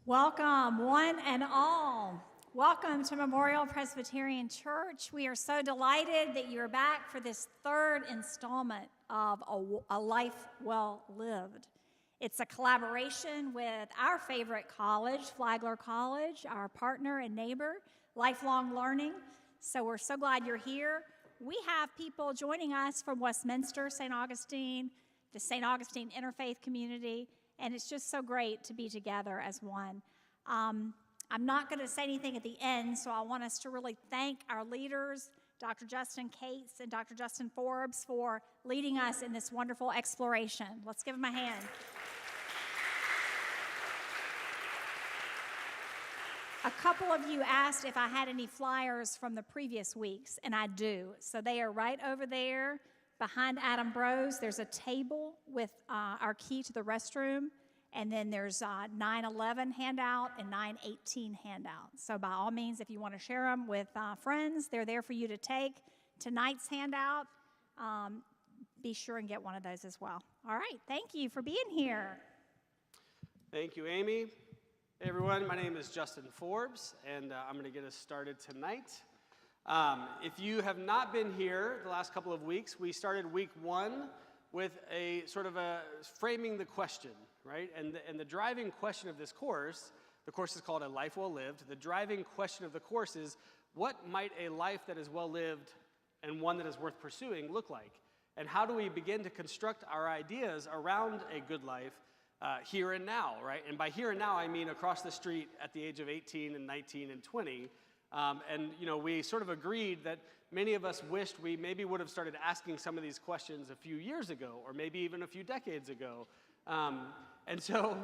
Welcome, one and all. Welcome to Memorial Presbyterian Church. We are so delighted that you're back for this third installment of A Life Well Lived. It's a collaboration with our favorite college, Flagler College, our partner and neighbor, Lifelong Learning. So we're so glad you're here. We have people joining us from Westminster, St. Augustine, the St. Augustine Interfaith Community, and it's just so great to be together as one. I'm not going to say anything at the end, so I want us to really thank our leaders, Dr. Justin Cates and Dr. Justin Forbes, for leading us in this wonderful exploration. Let's give them a hand. A couple of you asked if I had any flyers from the previous weeks, and I do. So they are right over there behind Adam Bros. There's a table with our key to the restroom, and then there's 9/11 handout and 9/18 handout. So by all means, if you want to share them with friends, they're there for you to take. Tonight's handout, be sure and get one of those as well. All right, thank you for being here. Thank you, Amy. Hey everyone, my name is Justin Forbes, and I'm going to get us started tonight. If you have not been here the last couple of weeks, we started week one with a sort of a framing the question, right? And the driving question of this course, the course is called A Life Well Lived. The driving question of the course is, what might a life that is well lived and one that is worth pursuing look like? And how do we begin to construct our ideas around a good life here and now, right? And by here and now, I mean across the street at the age of 18 and 19 and 20. And we sort of agreed that many of us wished we maybe would have started asking some of these questions a few years ago, or maybe even a few decades ago. And so,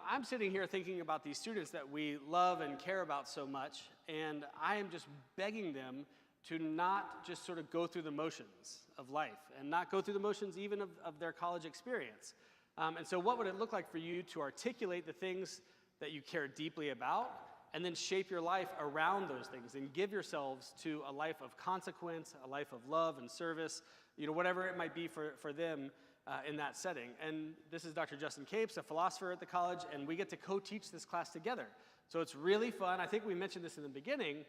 I'm sitting here thinking about these students that we love and care about so much, and I am just begging them to not just sort of go through the motions of life, and not go through the motions even of their college experience. And so what would it look like for you to articulate the things that you care deeply about, and then shape your life around those things, and give yourselves to a life of consequence, a life of love and service, whatever it might be for them in that setting. And this is Dr. Justin Capes, a philosopher at the college, and we get to co-teach this class together. So it's really fun. I think we mentioned this in the beginning,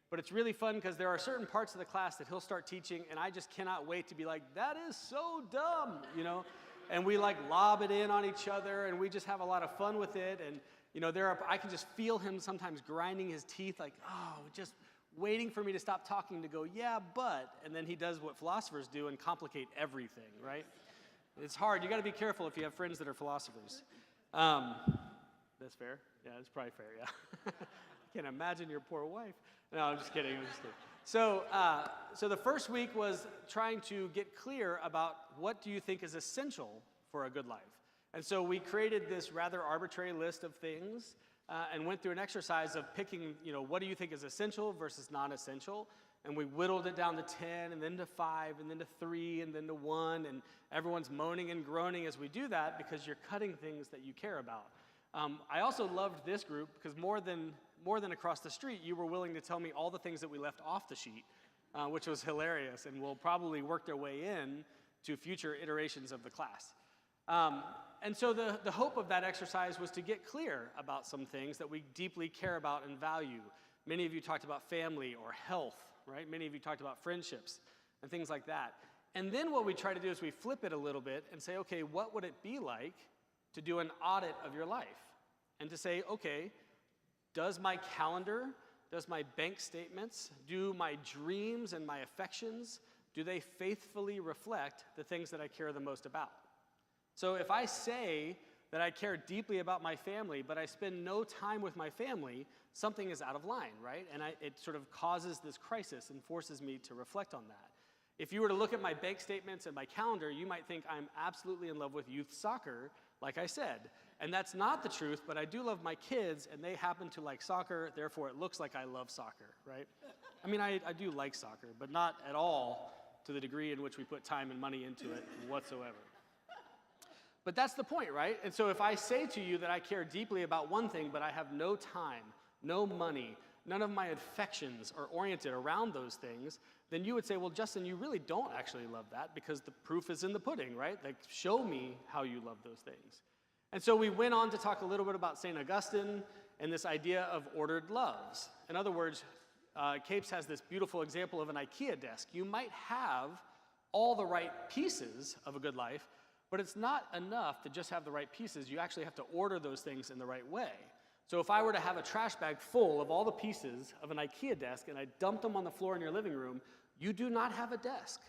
but it's really fun because there are certain parts of the class that he'll start teaching, and I just cannot wait to be like, that is so dumb, And we lob it in on each other, and we just have a lot of fun with it. And I can just feel him sometimes grinding his teeth, just waiting for me to stop talking to go, yeah, but, and then he does what philosophers do and complicate everything, right? It's hard. You got to be careful if you have friends that are philosophers. That's fair. Yeah, that's probably fair. Yeah. I can't imagine your poor wife. No, I'm just kidding. So the first week was trying to get clear about what do you think is essential for a good life. And so we created this rather arbitrary list of things and went through an exercise of picking, what do you think is essential versus non-essential. And we whittled it down to 10, and then to 5, and then to 3, and then to 1. And everyone's moaning and groaning as we do that because you're cutting things that you care about. I also loved this group because more than across the street, you were willing to tell me all the things that we left off the sheet, which was hilarious, and will probably work their way in to future iterations of the class. And so the hope of that exercise was to get clear about some things that we deeply care about and value. Many of you talked about family or health, right? Many of you talked about friendships and things like that. And then what we try to do is we flip it a little bit and say, okay, what would it be like to do an audit of your life? And to say, okay, does my calendar, does my bank statements, do my dreams and my affections, do they faithfully reflect the things that I care the most about? So if I say that I care deeply about my family, but I spend no time with my family, something is out of line, right? And it sort of causes this crisis and forces me to reflect on that. If you were to look at my bank statements and my calendar, you might think I'm absolutely in love with youth soccer, like I said. And that's not the truth, but I do love my kids, and they happen to like soccer, therefore it looks like I love soccer, right? I mean, I do like soccer, but not at all to the degree in which we put time and money into it whatsoever. But that's the point, right? And so if I say to you that I care deeply about one thing, but I have no time, no money, none of my affections are oriented around those things, then you would say, well, Justin, you really don't actually love that because the proof is in the pudding, right? Show me how you love those things. And so we went on to talk a little bit about St. Augustine and this idea of ordered loves. In other words, Capes has this beautiful example of an IKEA desk. You might have all the right pieces of a good life, but it's not enough to just have the right pieces. You actually have to order those things in the right way. So if I were to have a trash bag full of all the pieces of an IKEA desk and I dumped them on the floor in your living room, you do not have a desk,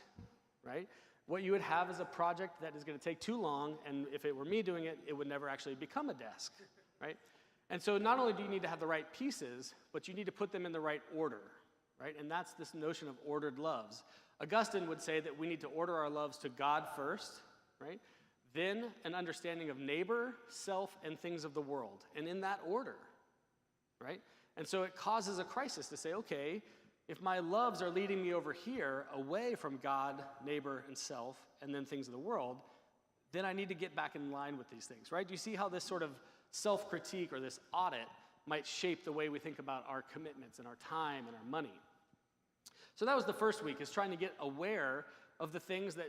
right? What you would have is a project that is going to take too long, and if it were me doing it, it would never actually become a desk, right? And so not only do you need to have the right pieces, but you need to put them in the right order, right? And that's this notion of ordered loves. Augustine would say that we need to order our loves to God first, right? Then an understanding of neighbor, self, and things of the world, and in that order, right? And so it causes a crisis to say, okay, if my loves are leading me over here, away from God, neighbor, and self, and then things of the world, then I need to get back in line with these things, right? Do you see how this sort of self-critique or this audit might shape the way we think about our commitments and our time and our money? So that was the first week, is trying to get aware of the things that,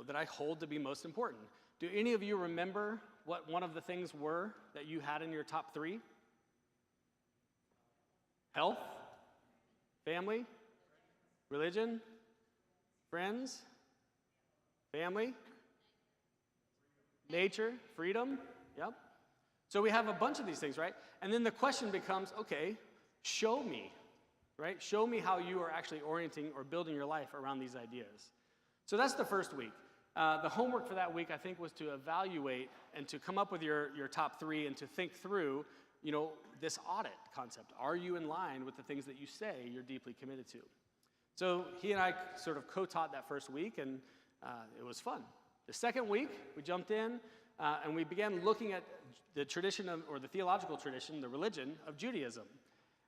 that I hold to be most important. Do any of you remember what one of the things were that you had in your top 3? Health, family, religion, friends, family, nature, freedom, yep. So we have a bunch of these things, right? And then the question becomes, okay, show me, right? Show me how you are actually orienting or building your life around these ideas. So that's the first week. The homework for that week, I think, was to evaluate and to come up with your top 3 and to think through, this audit concept. Are you in line with the things that you say you're deeply committed to? So he and I sort of co-taught that first week, and it was fun. The second week, we jumped in, and we began looking at the tradition or the theological tradition, the religion of Judaism.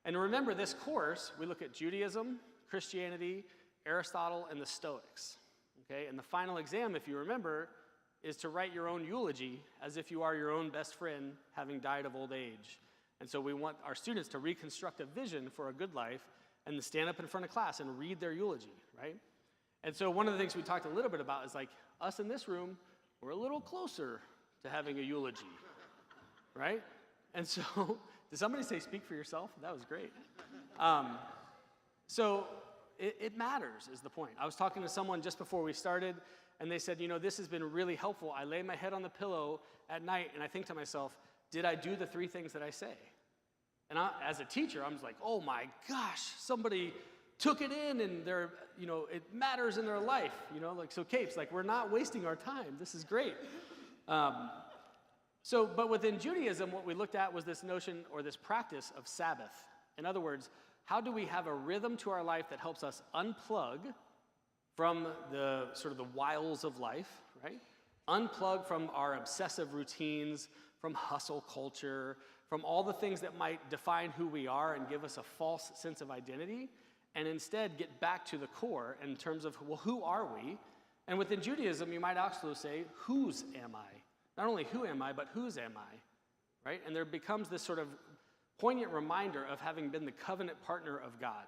And remember, this course, we look at Judaism, Christianity, Aristotle, and the Stoics. Okay? And the final exam, if you remember, is to write your own eulogy as if you are your own best friend having died of old age. And so we want our students to reconstruct a vision for a good life and to stand up in front of class and read their eulogy, right? And so one of the things we talked a little bit about is like, us in this room, we're a little closer to having a eulogy, right? And so, did somebody say speak for yourself? That was great. So it matters is the point. I was talking to someone just before we started, and they said, this has been really helpful. I lay my head on the pillow at night, and I think to myself, did I do the 3 things that I say? And as a teacher, I'm just like, oh my gosh, somebody took it in, and they're, it matters in their life, so Capes, we're not wasting our time. This is great. But within Judaism, what we looked at was this notion or this practice of Sabbath. In other words, how do we have a rhythm to our life that helps us unplug from the sort of the wiles of life, right? Unplug from our obsessive routines, from hustle culture, from all the things that might define who we are and give us a false sense of identity, and instead get back to the core in terms of, well, who are we? And within Judaism, you might also say, whose am I? Not only who am I, but whose am I, right? And there becomes this sort of poignant reminder of having been the covenant partner of God,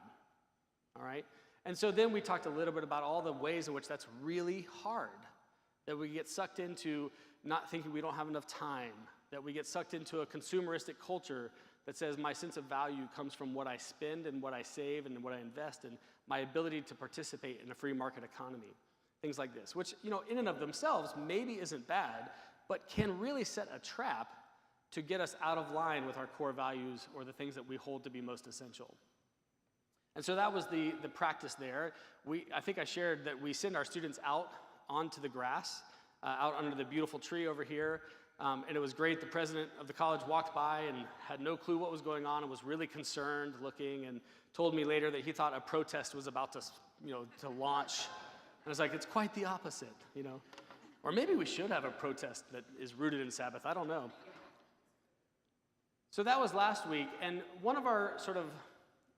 all right? And so then we talked a little bit about all the ways in which that's really hard, that we get sucked into not thinking we don't have enough time, that we get sucked into a consumeristic culture that says my sense of value comes from what I spend and what I save and what I invest and my ability to participate in a free market economy, things like this, which, in and of themselves maybe isn't bad, but can really set a trap to get us out of line with our core values or the things that we hold to be most essential. And so that was the practice there. I think I shared that we send our students out onto the grass, out under the beautiful tree over here, and it was great. The president of the college walked by and had no clue what was going on and was really concerned looking and told me later that he thought a protest was about to launch. And I was like, it's quite the opposite, Or maybe we should have a protest that is rooted in Sabbath. I don't know. So that was last week, and one of our sort of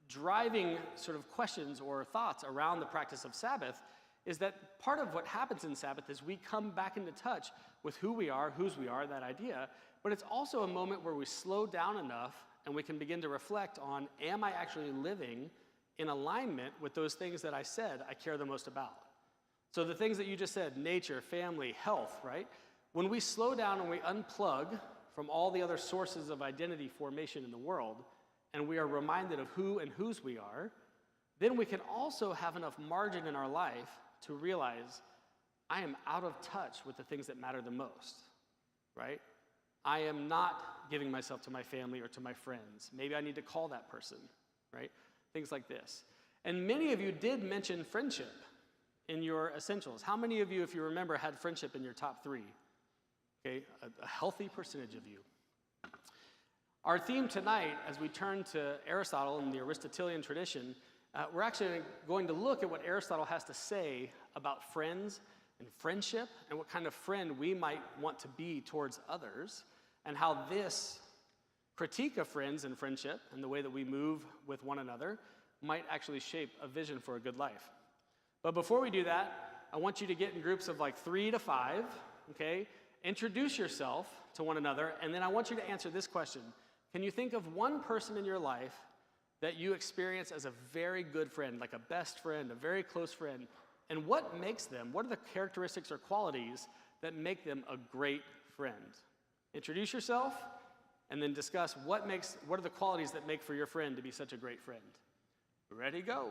driving sort of questions or thoughts around the practice of Sabbath is that part of what happens in Sabbath is we come back into touch with who we are, whose we are, that idea, but it's also a moment where we slow down enough and we can begin to reflect on, am I actually living in alignment with those things that I said I care the most about? So the things that you just said, nature, family, health, right? When we slow down and we unplug from all the other sources of identity formation in the world, and we are reminded of who and whose we are, then we can also have enough margin in our life to realize I am out of touch with the things that matter the most, right? I am not giving myself to my family or to my friends. Maybe I need to call that person, right? Things like this. And many of you did mention friendship in your essentials. How many of you, if you remember, had friendship in your top 3? Okay, a healthy percentage of you. Our theme tonight, as we turn to Aristotle and the Aristotelian tradition, we're actually going to look at what Aristotle has to say about friends and friendship and what kind of friend we might want to be towards others, and how this critique of friends and friendship and the way that we move with one another might actually shape a vision for a good life. But before we do that, I want you to get in groups of like 3 to 5, okay? Introduce yourself to one another, and then I want you to answer this question. Can you think of one person in your life that you experience as a very good friend, like a best friend, a very close friend, and what makes them, what are the characteristics or qualities that make them a great friend? Introduce yourself, and then discuss what are the qualities that make for your friend to be such a great friend. Ready, go.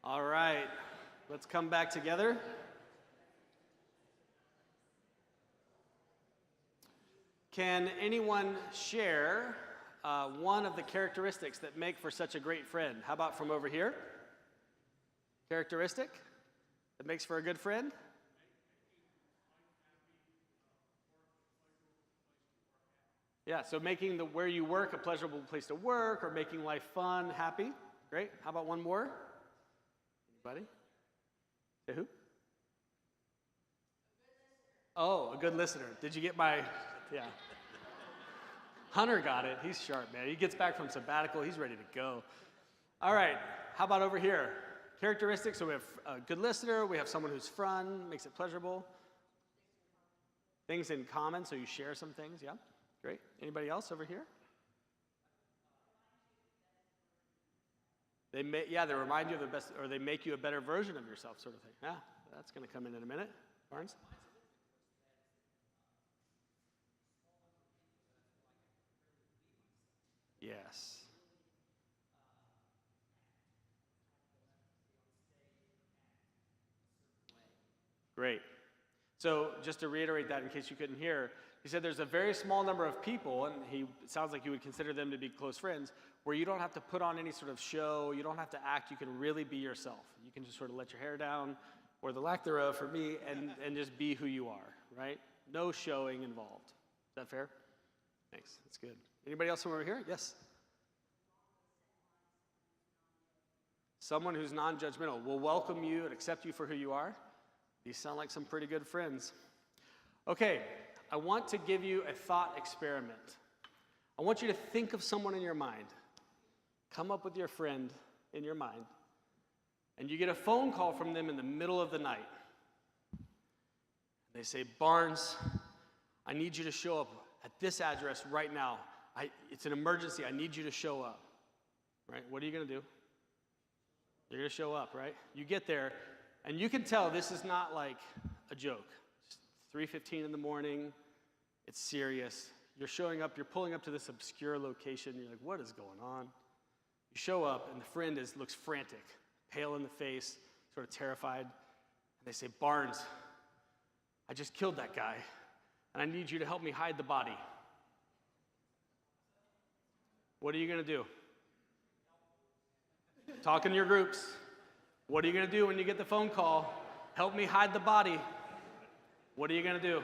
All right, let's come back together. Can anyone share one of the characteristics that make for such a great friend? How about from over here? Characteristic that makes for a good friend? Yeah, so making where you work a pleasurable place to work, or making life fun, happy. Great. How about one more? Anybody? Say who? Oh, a good listener. Did you get my, yeah. Hunter got it. He's sharp, man. He gets back from sabbatical. He's ready to go. All right. How about over here? Characteristics. So we have a good listener. We have someone who's fun, makes it pleasurable. Things in common, so you share some things. Yeah. Great. Anybody else over here? They remind you of the best, or they make you a better version of yourself, sort of thing. Yeah, that's going to come in a minute. Barnes? Yes. Great. So just to reiterate that in case you couldn't hear, He said there's a very small number of people, and it sounds like you would consider them to be close friends, where you don't have to put on any sort of show, you don't have to act, you can really be yourself. You can just sort of let your hair down, or the lack thereof for me, and just be who you are, right? No showing involved. Is that fair? Thanks, that's good. Anybody else from over here? Yes? Someone who's non-judgmental will welcome you and accept you for who you are. These sound like some pretty good friends. Okay, I want to give you a thought experiment. I want you to think of someone in your mind. Come up with your friend in your mind. And you get a phone call from them in the middle of the night. They say, Barnes, I need you to show up at this address right now. It's an emergency. I need you to show up. Right? What are you going to do? You're going to show up, right? You get there, and you can tell this is not like a joke. It's 3:15 in the morning. It's serious. You're showing up. You're pulling up to this obscure location. You're like, what is going on? You show up, and the friend looks frantic, pale in the face, sort of terrified. And they say, Barnes, I just killed that guy, and I need you to help me hide the body. What are you going to do? Talk in your groups. What are you going to do when you get the phone call? Help me hide the body. What are you going to do?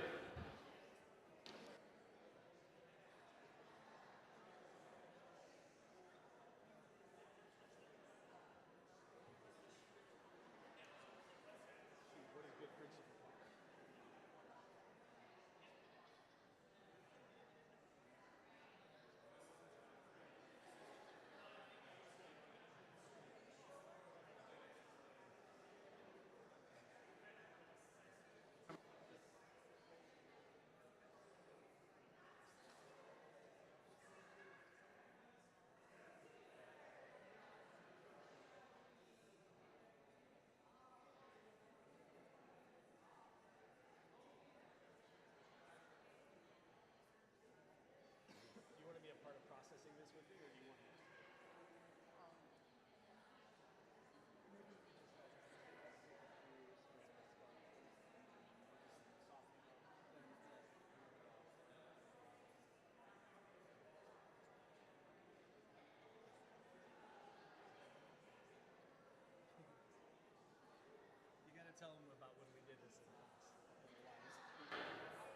Tell them about when we did this in the past.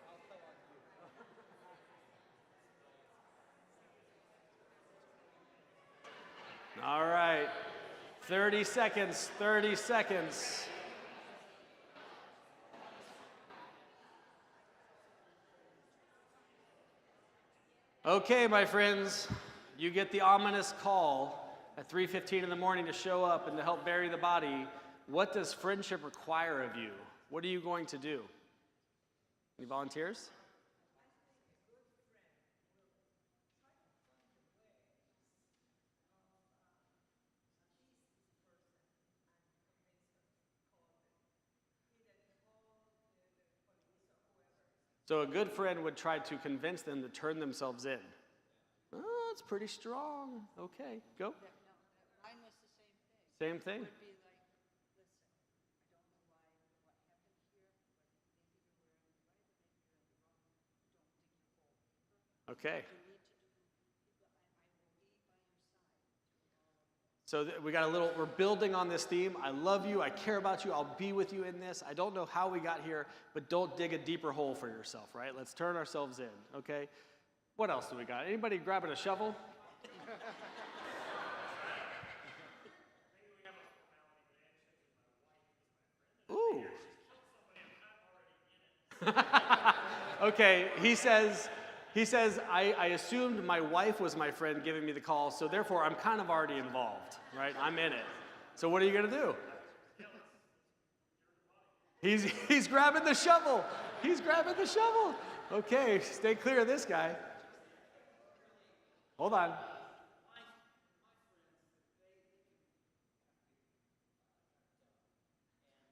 I'll tell on you. All right. 30 seconds. 30 seconds. Okay, my friends, you get the ominous call at 3:15 in the morning to show up and to help bury the body. What does friendship require of you? What are you going to do? Any volunteers? So a good friend would try to convince them to turn themselves in. Oh, it's pretty strong. Okay, go. Mine was the same thing. Same thing? It would be like, listen, I don't know what happened here, but maybe you were in the right or maybe you're in the wrong. Don't dig your hole deeper. Okay. You need to do, and I will be by your side. So we got a little, we're building on this theme. I love you, I care about you, I'll be with you in this. I don't know how we got here, but don't dig a deeper hole for yourself, right? Let's turn ourselves in, okay? What else do we got? Anybody grabbing a shovel? Ooh. Okay, he says, I assumed my wife was my friend giving me the call, so therefore I'm kind of already involved, right? I'm in it. So what are you going to do? He's grabbing the shovel. He's grabbing the shovel. Okay, stay clear of this guy. Hold on.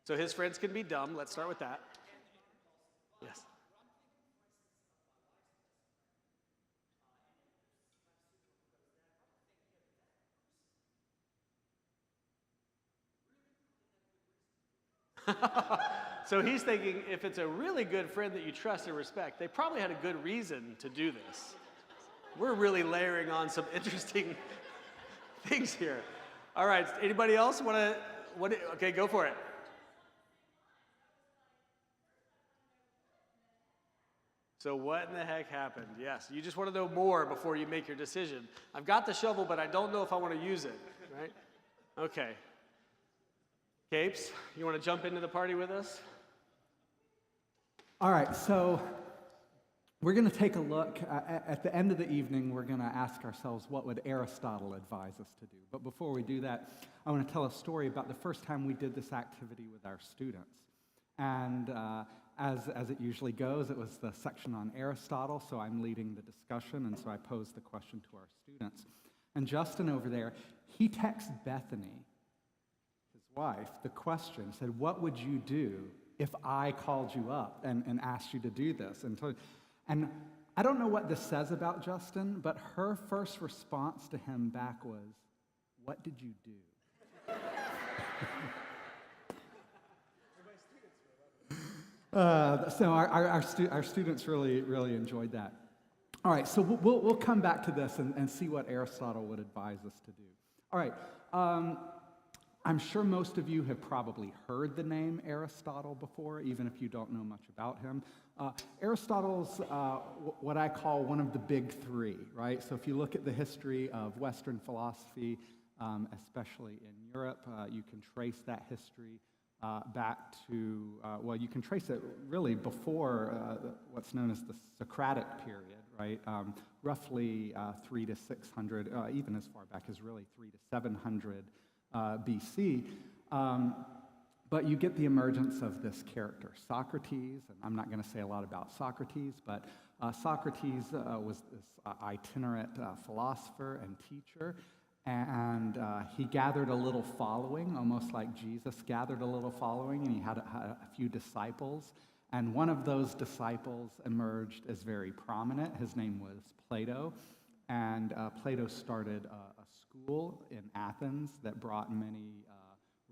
So his friends can be dumb. Let's start with that. Yes. So he's thinking, if it's a really good friend that you trust and respect, they probably had a good reason to do this. We're really layering on some interesting things here. All right, anybody else want to, okay, go for it. So what in the heck happened? Yes, you just want to know more before you make your decision. I've got the shovel, but I don't know if I want to use it, right? Okay. Capes, you want to jump into the party with us? All right, so we're going to take a look. At the end of the evening, we're going to ask ourselves, what would Aristotle advise us to do? But before we do that, I want to tell a story about the first time we did this activity with our students. And as it usually goes, it was the section on Aristotle, so I'm leading the discussion, and so I posed the question to our students. And Justin over there, he texted Bethany, his wife, the question, said, what would you do if I called you up and asked you to do this? And I don't know what this says about Justin, but her first response to him back was, what did you do? So our students really enjoyed that. All right, so we'll come back to this and see what Aristotle would advise us to do. All right, I'm sure most of you have probably heard the name Aristotle before, even if you don't know much about him. Aristotle's what I call one of the big three, right? So if you look at the history of Western philosophy, especially in Europe, you can trace that history back to, you can trace it really before what's known as the Socratic period, right? Roughly 300 to 600, even as far back as really 300 to 700 BC. But you get the emergence of this character, Socrates, and I'm not going to say a lot about Socrates, but Socrates was this itinerant philosopher and teacher, and he gathered a little following, almost like Jesus gathered a little following, and he had a few disciples, and one of those disciples emerged as very prominent. His name was Plato, and Plato started a school in Athens that brought many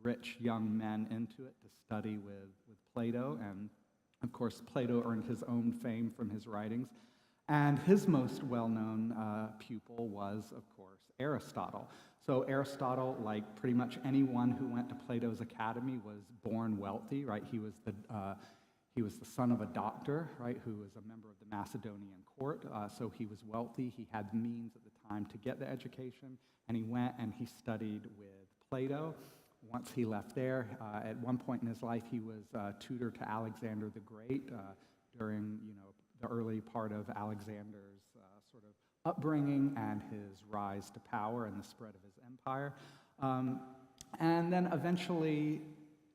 rich young men into it to study with Plato, and of course Plato earned his own fame from his writings, and his most well-known pupil was, of course, Aristotle. So Aristotle, like pretty much anyone who went to Plato's academy, was born wealthy, right? He was the son of a doctor, right, who was a member of the Macedonian court, so he was wealthy. He had the means at the time to get the education, and he went and he studied with Plato. Once he left there, at one point in his life, he was tutor to Alexander the Great during, the early part of Alexander's sort of upbringing and his rise to power and the spread of his empire. And then eventually,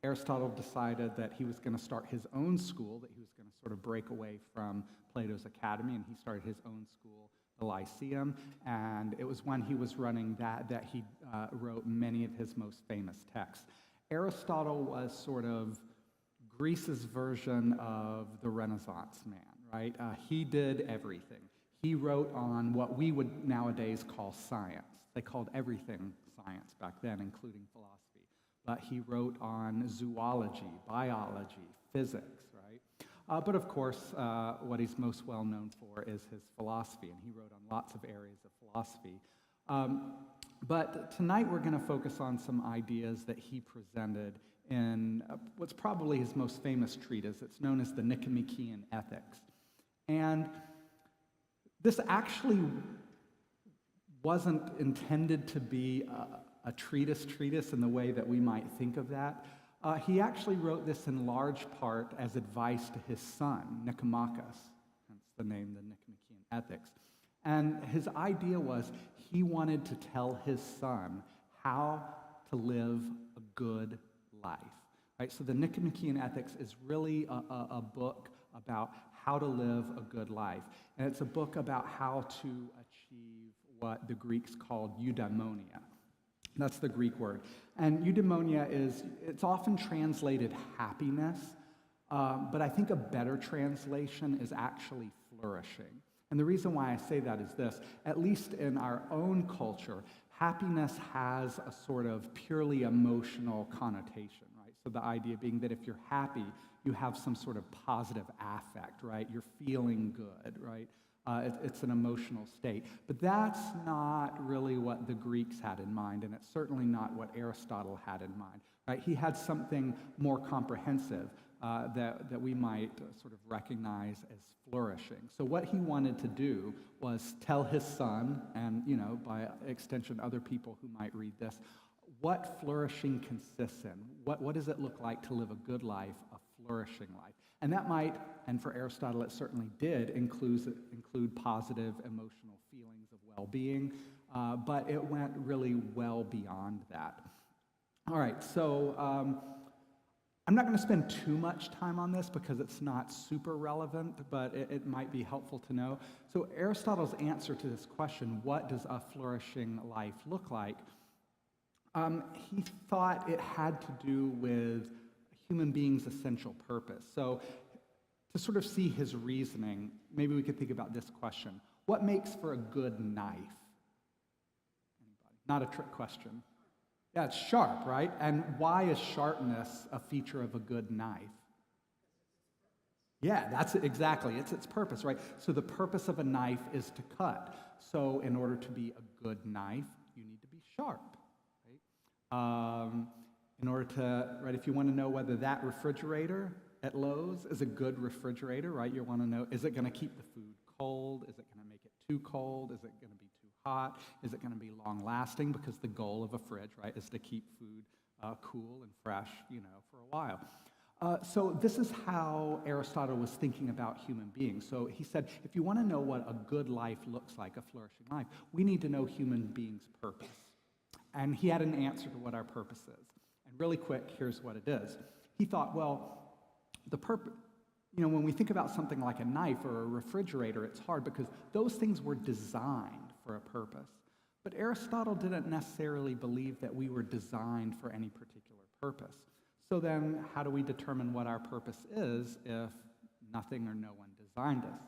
Aristotle decided that he was going to start his own school, that he was going to sort of break away from Plato's academy, and he started his own school, the Lyceum, and it was when he was running that he wrote many of his most famous texts. Aristotle was sort of Greece's version of the Renaissance man, right? He did everything. He wrote on what we would nowadays call science. They called everything science back then, including philosophy. But he wrote on zoology, biology, physics, right? But of course, what he's most well known for is his philosophy, and he wrote on lots of areas of philosophy. But tonight we're going to focus on some ideas that he presented in what's probably his most famous treatise. It's known as the Nicomachean Ethics. And this actually wasn't intended to be a treatise in the way that we might think of that. He actually wrote this in large part as advice to his son, Nicomachus, hence the name, the Nicomachean Ethics. And his idea was he wanted to tell his son how to live a good life. Right? So the Nicomachean Ethics is really a book about how to live a good life. And it's a book about how to achieve what the Greeks called eudaimonia. That's the Greek word. And eudaimonia it's often translated happiness, but I think a better translation is actually flourishing. And the reason why I say that is this: at least in our own culture, happiness has a sort of purely emotional connotation, right? So the idea being that if you're happy, you have some sort of positive affect, right? You're feeling good, right? It's an emotional state. But that's not really what the Greeks had in mind, and it's certainly not what Aristotle had in mind, right? He had something more comprehensive that we might sort of recognize as flourishing. So what he wanted to do was tell his son, and by extension other people who might read this, what flourishing consists in. What does it look like to live a good life, a flourishing life? And that might, and for Aristotle it certainly did, include positive emotional feelings of well-being, but it went really well beyond that. All right, so I'm not going to spend too much time on this because it's not super relevant, but it might be helpful to know. So Aristotle's answer to this question, what does a flourishing life look like? He thought it had to do with a human being's essential purpose. So to sort of see his reasoning, maybe we could think about this question. What makes for a good knife? Anybody? Not a trick question. Yeah, it's sharp, right? And why is sharpness a feature of a good knife? Yeah, that's it, exactly. It's its purpose, right? So the purpose of a knife is to cut. So in order to be a good knife, you need to be sharp, right? In order to, right, if you want to know whether that refrigerator at Lowe's is a good refrigerator, right? You want to know, is it going to keep the food cold? Is it going to make it too cold? Is it going to be too hot? Is it going to be long-lasting? Because the goal of a fridge, right, is to keep food cool and fresh, for a while. So this is how Aristotle was thinking about human beings. So he said, if you want to know what a good life looks like, a flourishing life, we need to know human beings' purpose. And he had an answer to what our purpose is. And really quick, here's what it is. He thought, well, the purpose, when we think about something like a knife or a refrigerator, it's hard because those things were designed for a purpose. But Aristotle didn't necessarily believe that we were designed for any particular purpose. So then how do we determine what our purpose is if nothing or no one designed us?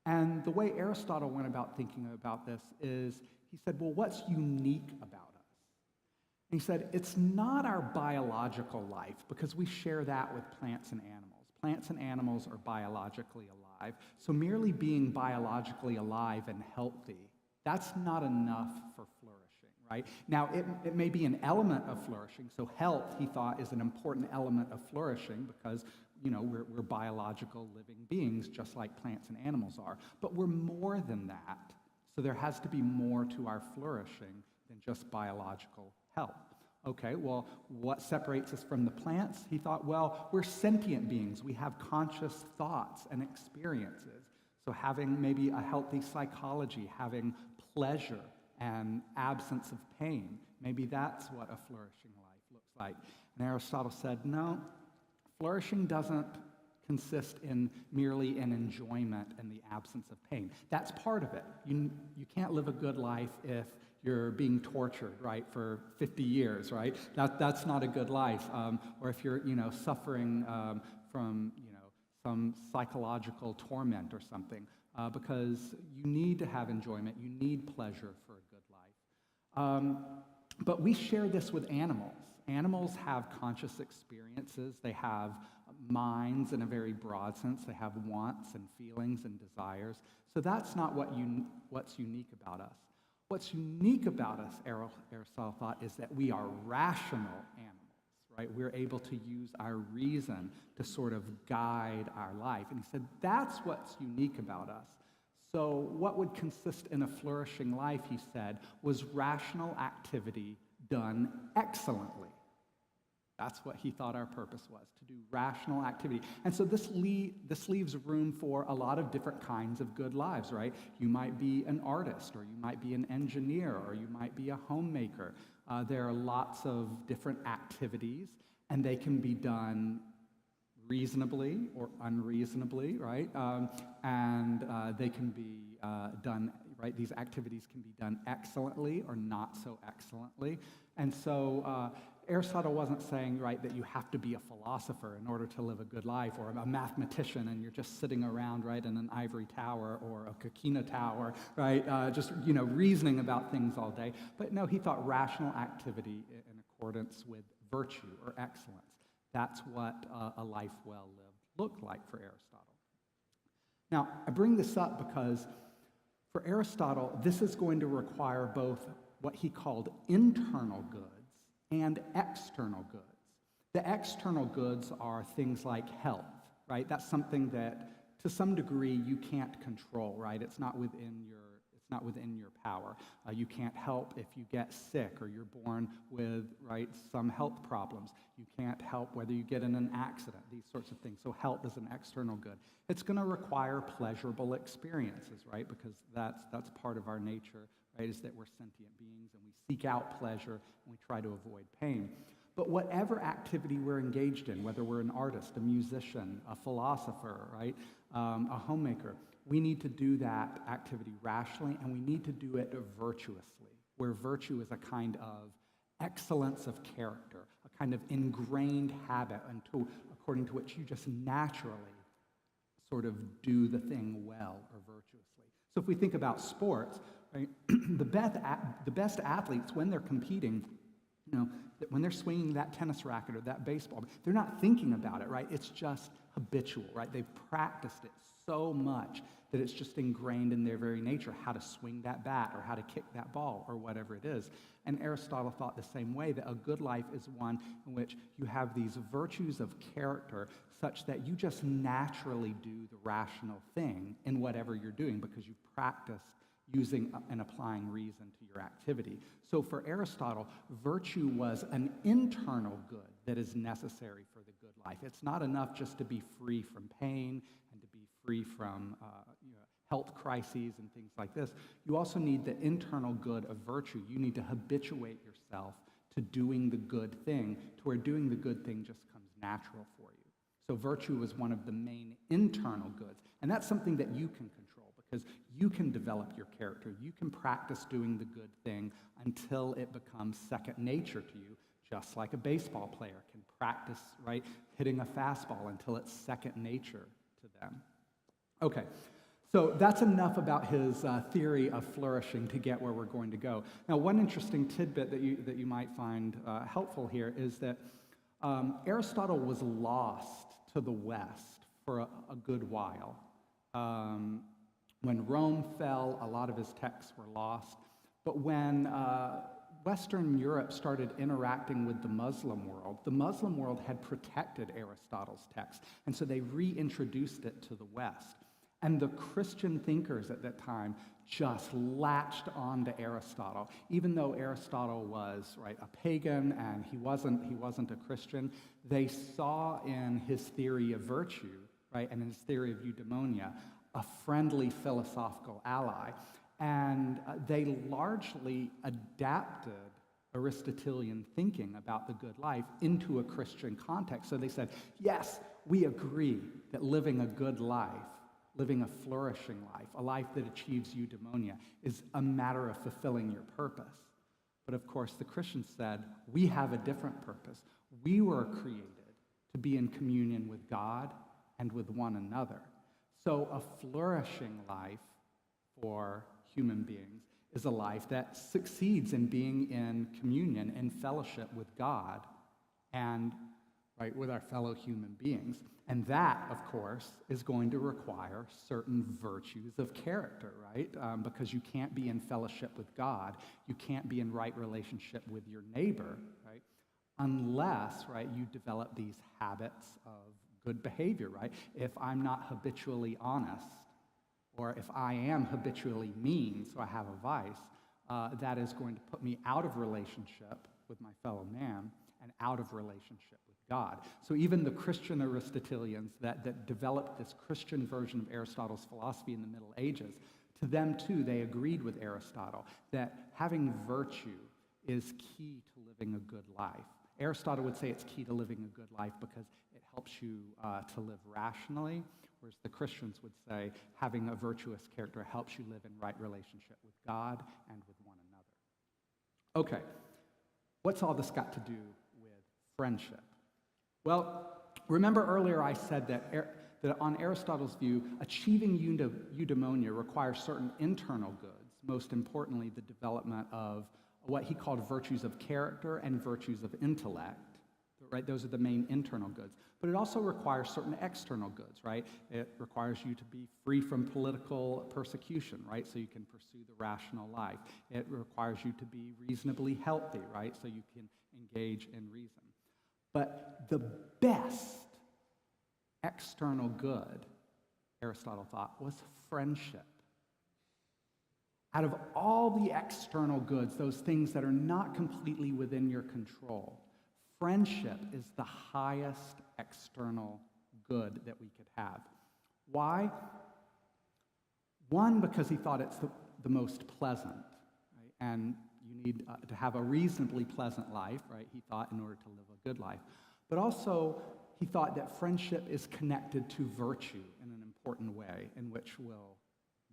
And the way Aristotle went about thinking about this is he said, well, what's unique about us? And he said, it's not our biological life, because we share that with plants and animals. Plants and animals are biologically alive. So merely being biologically alive and healthy, that's not enough for flourishing, right? Now, it may be an element of flourishing. So health, he thought, is an important element of flourishing because, we're biological living beings just like plants and animals are. But we're more than that. So there has to be more to our flourishing than just biological health. Okay, well, what separates us from the plants? He thought, well, we're sentient beings. We have conscious thoughts and experiences. So having maybe a healthy psychology, having pleasure and absence of pain, maybe that's what a flourishing life looks like. And Aristotle said, no, flourishing doesn't consist in merely an enjoyment and the absence of pain. That's part of it. You can't live a good life if you're being tortured, right, for 50 years, right? That's not a good life. Or if you're, suffering from, some psychological torment or something, because you need to have enjoyment. You need pleasure for a good life. But we share this with animals. Animals have conscious experiences. They have minds in a very broad sense. They have wants and feelings and desires. So that's not what's unique about us. What's unique about us, Aristotle thought, is that we are rational animals, right? We're able to use our reason to sort of guide our life. And he said, that's what's unique about us. So what would consist in a flourishing life, he said, was rational activity done excellently. That's what he thought our purpose was, to do rational activity. And so this leaves room for a lot of different kinds of good lives, right? You might be an artist, or you might be an engineer, or you might be a homemaker. There are lots of different activities, and they can be done reasonably or unreasonably, right? And they can be done, right? These activities can be done excellently or not so excellently. And so Aristotle wasn't saying, right, that you have to be a philosopher in order to live a good life, or a mathematician and you're just sitting around, right, in an ivory tower or a coquina tower, right, just, reasoning about things all day. But no, he thought rational activity in accordance with virtue or excellence. That's what a life well lived looked like for Aristotle. Now, I bring this up because for Aristotle, this is going to require both what he called internal goods and external goods. The external goods are things like health, right? That's something that, to some degree, you can't control, right? It's not within your power. You can't help if you get sick or you're born with, right, some health problems. You can't help whether you get in an accident, these sorts of things. So health is an external good. It's going to require pleasurable experiences, right? Because that's part of our nature, right, is that we're sentient beings and we seek out pleasure and we try to avoid pain. But whatever activity we're engaged in, whether we're an artist, a musician, a philosopher, right, a homemaker, we need to do that activity rationally, and we need to do it virtuously, where virtue is a kind of excellence of character, a kind of ingrained habit according to which you just naturally sort of do the thing well or virtuously. So if we think about sports, right, the best athletes, when they're competing, when they're swinging that tennis racket or that baseball, they're not thinking about it, right? It's just habitual, right? They've practiced it so much that it's just ingrained in their very nature how to swing that bat or how to kick that ball or whatever it is. And Aristotle thought the same way, that a good life is one in which you have these virtues of character such that you just naturally do the rational thing in whatever you're doing because you've practiced using and applying reason to your activity. So for Aristotle, virtue was an internal good that is necessary for the good life. It's not enough just to be free from pain and to be free from health crises and things like this. You also need the internal good of virtue. You need to habituate yourself to doing the good thing, to where doing the good thing just comes natural for you. So virtue is one of the main internal goods. And that's something that you can control because you can develop your character. You can practice doing the good thing until it becomes second nature to you, just like a baseball player can practice, right, hitting a fastball until it's second nature to them. Okay, so that's enough about his theory of flourishing to get where we're going to go. Now, one interesting tidbit that you might find helpful here is that Aristotle was lost to the West for a good while. When Rome fell, a lot of his texts were lost. But when Western Europe started interacting with the Muslim world had protected Aristotle's text, and so they reintroduced it to the West. And the Christian thinkers at that time just latched on to Aristotle. Even though Aristotle was, right, a pagan and he wasn't a Christian, they saw in his theory of virtue, right, and in his theory of eudaimonia, a friendly philosophical ally. And they largely adapted Aristotelian thinking about the good life into a Christian context. So they said, yes, we agree that living a good life, living a flourishing life, a life that achieves eudaimonia, is a matter of fulfilling your purpose. But of course, the Christians said, we have a different purpose. We were created to be in communion with God and with one another. So a flourishing life for human beings is a life that succeeds in being in communion and fellowship with God and, right, with our fellow human beings. And that, of course, is going to require certain virtues of character, right? Because you can't be in fellowship with God, you can't be in right relationship with your neighbor, right? Unless, right, you develop these habits of good behavior, right? If I'm not habitually honest, or if I am habitually mean, so I have a vice, that is going to put me out of relationship with my fellow man and out of relationship with God. So even the Christian Aristotelians that developed this Christian version of Aristotle's philosophy in the Middle Ages, to them too, they agreed with Aristotle that having virtue is key to living a good life. Aristotle would say it's key to living a good life because it helps you to live rationally, whereas the Christians would say having a virtuous character helps you live in right relationship with God and with one another. Okay, what's all this got to do friendship? Well, remember earlier I said that on Aristotle's view, achieving eudaimonia requires certain internal goods, most importantly, the development of what he called virtues of character and virtues of intellect, right? Those are the main internal goods. But it also requires certain external goods, right? It requires you to be free from political persecution, right? So you can pursue the rational life. It requires you to be reasonably healthy, right? So you can engage in reason. But the best external good, Aristotle thought, was friendship. Out of all the external goods, those things that are not completely within your control, friendship is the highest external good that we could have. Why? One, because he thought it's the most pleasant, right? And you need to have a reasonably pleasant life, right? He thought, in order to live a good life. But also, he thought that friendship is connected to virtue in an important way, in which we'll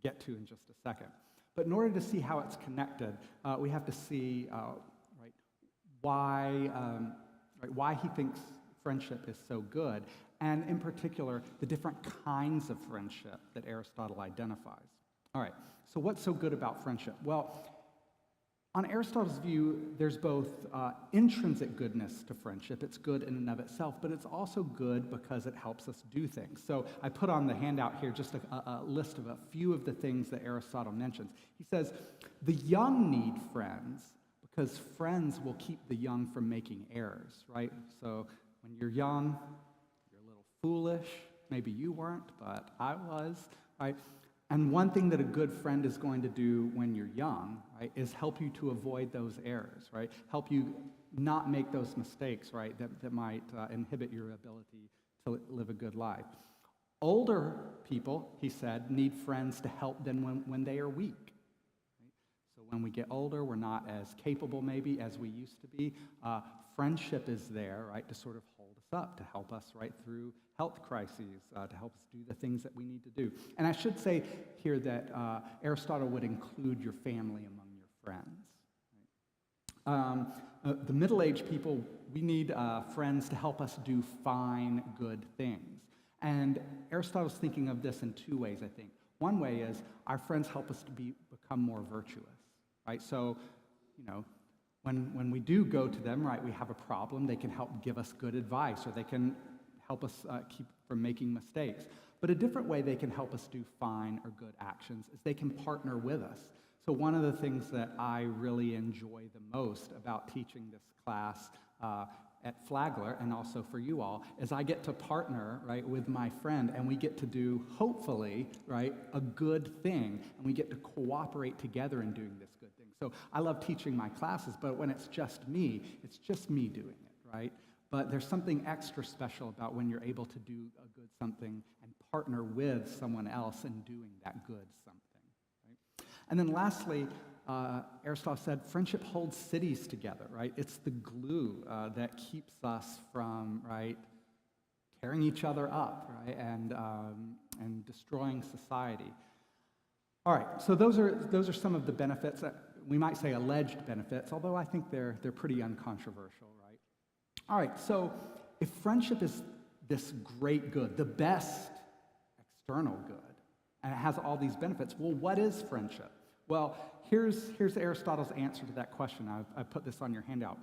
get to in just a second. But in order to see how it's connected, we have to see why he thinks friendship is so good, and in particular, the different kinds of friendship that Aristotle identifies. All right, so what's so good about friendship? Well, on Aristotle's view, there's both intrinsic goodness to friendship. It's good in and of itself, but it's also good because it helps us do things. So I put on the handout here just a list of a few of the things that Aristotle mentions. He says, the young need friends because friends will keep the young from making errors, right? So when you're young, you're a little foolish. Maybe you weren't, but I was, right? And one thing that a good friend is going to do when you're young, right, is help you to avoid those errors, right? Help you not make those mistakes, right, that might inhibit your ability to live a good life. Older people, he said, need friends to help them when they are weak. Right? So when we get older, we're not as capable maybe as we used to be. Friendship is there, right, to sort of hold us up, to help us right through health crises, to help us do the things that we need to do. And I should say here that Aristotle would include your family among your friends. Right? The middle-aged people, we need friends to help us do fine, good things. And Aristotle's thinking of this in two ways, I think. One way is our friends help us to become more virtuous, right? So, when we do go to them, right, we have a problem, they can help give us good advice, or they can help us keep from making mistakes. But a different way they can help us do fine or good actions is they can partner with us. So one of the things that I really enjoy the most about teaching this class at Flagler, and also for you all, is I get to partner, right, with my friend, and we get to do, hopefully, right, a good thing, and we get to cooperate together in doing this good thing. So I love teaching my classes, but when it's just me doing it, right? But there's something extra special about when you're able to do a good something and partner with someone else in doing that good something. Right? And then lastly, Aristotle said friendship holds cities together, right? It's the glue that keeps us from, right, tearing each other up, right, and destroying society. All right, so those are some of the benefits. We might say alleged benefits, although I think they're pretty uncontroversial, right? All right, so if friendship is this great good, the best external good, and it has all these benefits, well, what is friendship? Well, here's Aristotle's answer to that question. I've put this on your handout.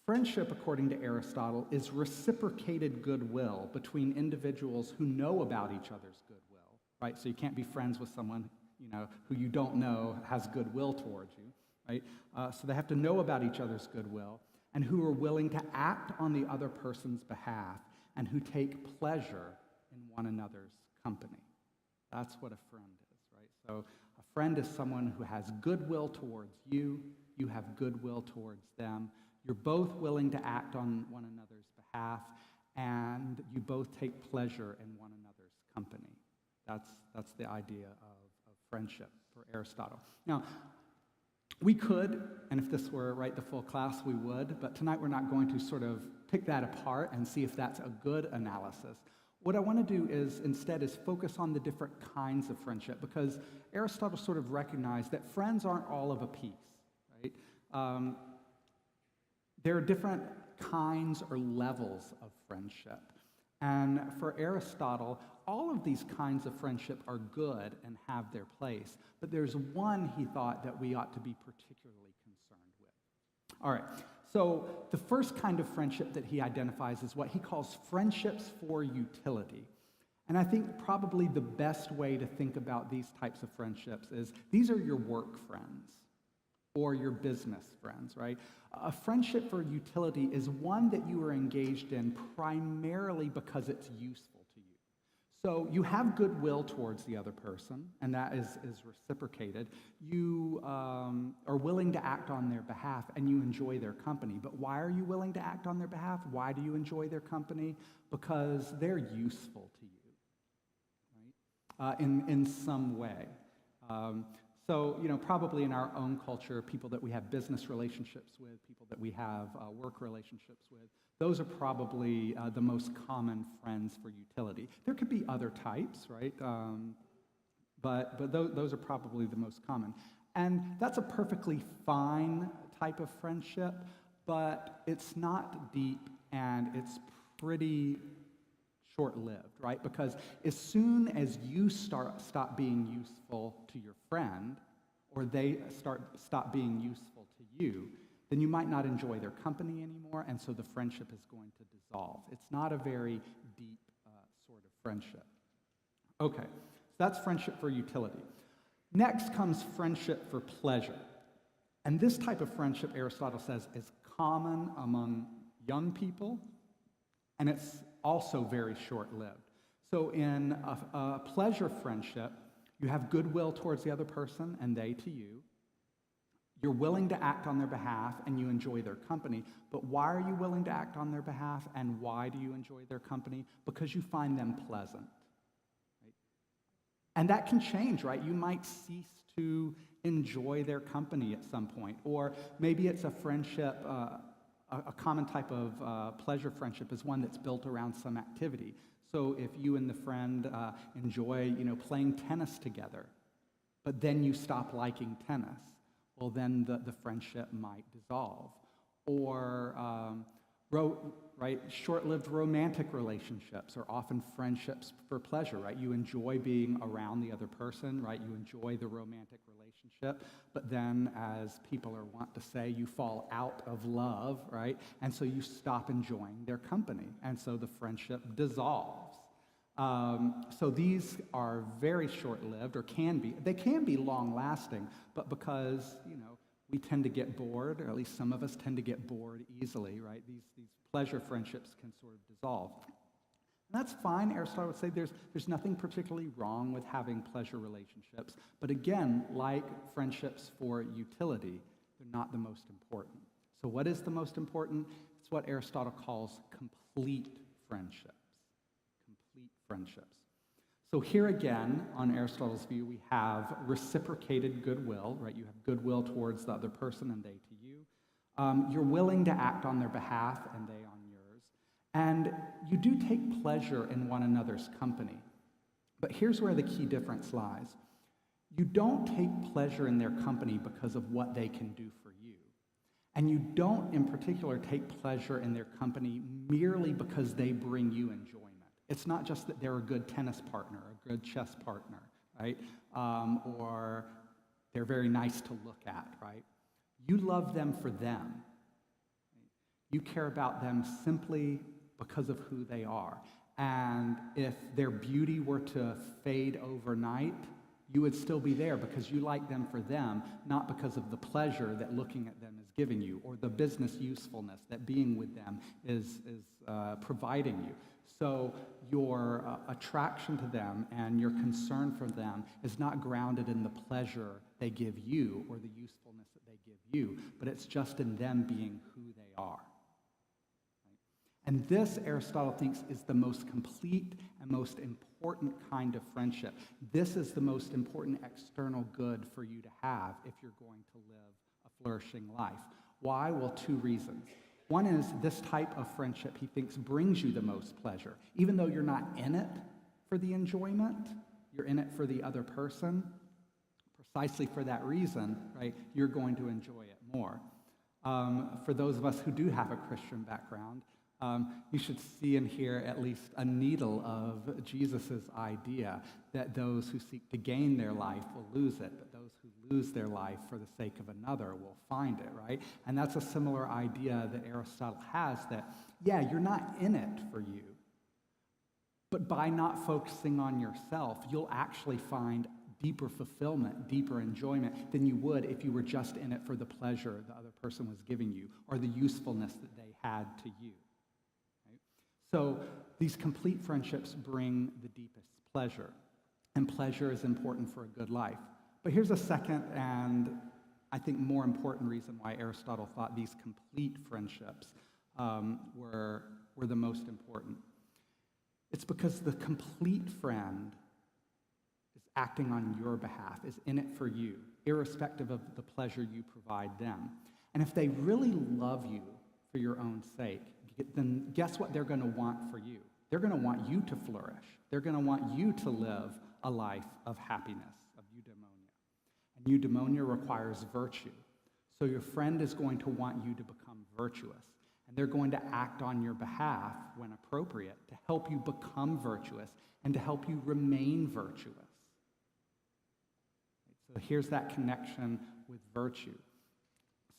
Friendship, according to Aristotle, is reciprocated goodwill between individuals who know about each other's goodwill, right? So you can't be friends with someone, who you don't know has goodwill towards you, right? So they have to know about each other's goodwill, and who are willing to act on the other person's behalf, and who take pleasure in one another's company. That's what a friend is, right? So a friend is someone who has goodwill towards you, you have goodwill towards them, you're both willing to act on one another's behalf, and you both take pleasure in one another's company. That's the idea of friendship for Aristotle. Now, we could, and if this were, right, the full class, we would, but tonight we're not going to sort of pick that apart and see if that's a good analysis. What I want to do instead is focus on the different kinds of friendship, because Aristotle sort of recognized that friends aren't all of a piece, right? There are different kinds or levels of friendship. And for Aristotle, all of these kinds of friendship are good and have their place, but there's one he thought that we ought to be particularly concerned with. All right, so the first kind of friendship that he identifies is what he calls friendships for utility. And I think probably the best way to think about these types of friendships is these are your work friends or your business friends, right? A friendship for utility is one that you are engaged in primarily because it's useful to you. So you have goodwill towards the other person, and that is reciprocated. You are willing to act on their behalf, and you enjoy their company. But why are you willing to act on their behalf? Why do you enjoy their company? Because they're useful to you, right? In some way. So, probably in our own culture, people that we have business relationships with, people that we have work relationships with, those are probably the most common friends for utility. There could be other types, right? But those are probably the most common. And that's a perfectly fine type of friendship, but it's not deep and it's pretty short-lived, right? Because as soon as you stop being useful to your friend, or they stop being useful to you, then you might not enjoy their company anymore, and so the friendship is going to dissolve. It's not a very deep sort of friendship. Okay, so that's friendship for utility. Next comes friendship for pleasure. And this type of friendship, Aristotle says, is common among young people, and it's also very short-lived. So in a pleasure friendship, you have goodwill towards the other person and they to you. You're willing to act on their behalf and you enjoy their company. But why are you willing to act on their behalf and why do you enjoy their company? Because you find them pleasant. Right? And that can change, right? You might cease to enjoy their company at some point. Or maybe it's a friendship, a common type of pleasure friendship is one that's built around some activity. So if you and the friend enjoy, playing tennis together, but then you stop liking tennis, well, then the friendship might dissolve. Or, short-lived romantic relationships are often friendships for pleasure, right? You enjoy being around the other person, right? You enjoy the romantic relationship, but then, as people are wont to say, you fall out of love, right? And so you stop enjoying their company, and so the friendship dissolves. So these are very short-lived, or can be. They can be long-lasting, but because, we tend to get bored, or at least some of us tend to get bored easily, right? These pleasure friendships can sort of dissolve. And that's fine. Aristotle would say there's nothing particularly wrong with having pleasure relationships. But again, like friendships for utility, they're not the most important. So what is the most important? It's what Aristotle calls complete friendships. Complete friendships. So here again, on Aristotle's view, we have reciprocated goodwill, right? You have goodwill towards the other person and they to you. You're willing to act on their behalf and they on yours. And you do take pleasure in one another's company. But here's where the key difference lies. You don't take pleasure in their company because of what they can do for you. And you don't, in particular, take pleasure in their company merely because they bring you enjoyment. It's not just that they're a good tennis partner, a good chess partner, right? Or they're very nice to look at, right? You love them for them. You care about them simply because of who they are. And if their beauty were to fade overnight, you would still be there because you like them for them, not because of the pleasure that looking at them is giving you or the business usefulness that being with them is providing you. So your attraction to them and your concern for them is not grounded in the pleasure they give you or the usefulness that they give you, but it's just in them being who they are. Right? And this, Aristotle thinks, is the most complete and most important kind of friendship. This is the most important external good for you to have if you're going to live a flourishing life. Why? Well, two reasons. One is this type of friendship, he thinks, brings you the most pleasure. Even though you're not in it for the enjoyment, you're in it for the other person. Precisely for that reason, right, you're going to enjoy it more. For those of us who do have a Christian background, you should see and hear at least a needle of Jesus' idea that those who seek to gain their life will lose it, but those who lose their life for the sake of another will find it, right? And that's a similar idea that Aristotle has, that, yeah, you're not in it for you, but by not focusing on yourself, you'll actually find deeper fulfillment, deeper enjoyment than you would if you were just in it for the pleasure the other person was giving you or the usefulness that they had to you. Right? So these complete friendships bring the deepest pleasure, and pleasure is important for a good life. But here's a second and I think more important reason why Aristotle thought these complete friendships were the most important. It's because the complete friend is acting on your behalf, is in it for you, irrespective of the pleasure you provide them. And if they really love you for your own sake, then guess what they're going to want for you? They're going to want you to flourish. They're going to want you to live a life of happiness, of eudaimonia. And eudaimonia requires virtue. So your friend is going to want you to become virtuous. And they're going to act on your behalf when appropriate to help you become virtuous and to help you remain virtuous. So here's that connection with virtue.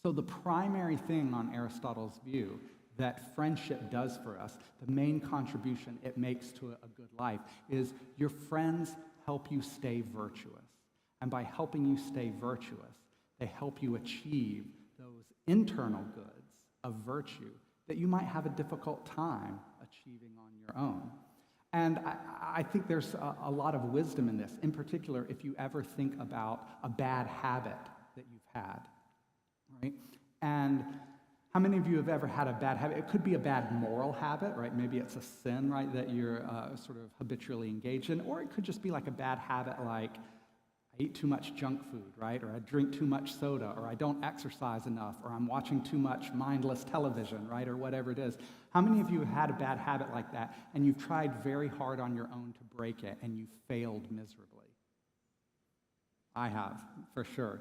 So the primary thing on Aristotle's view that friendship does for us, the main contribution it makes to a good life, is your friends help you stay virtuous. And by helping you stay virtuous, they help you achieve those internal goods of virtue that you might have a difficult time achieving on your own. And I think there's a lot of wisdom in this, in particular if you ever think about a bad habit that you've had, right? And how many of you have ever had a bad habit? It could be a bad moral habit, right? Maybe it's a sin, right, that you're sort of habitually engaged in, or it could just be like a bad habit like I eat too much junk food, right? Or I drink too much soda, or I don't exercise enough, or I'm watching too much mindless television, right? Or whatever it is. How many of you have had a bad habit like that, and you've tried very hard on your own to break it, and you failed miserably? I have, for sure.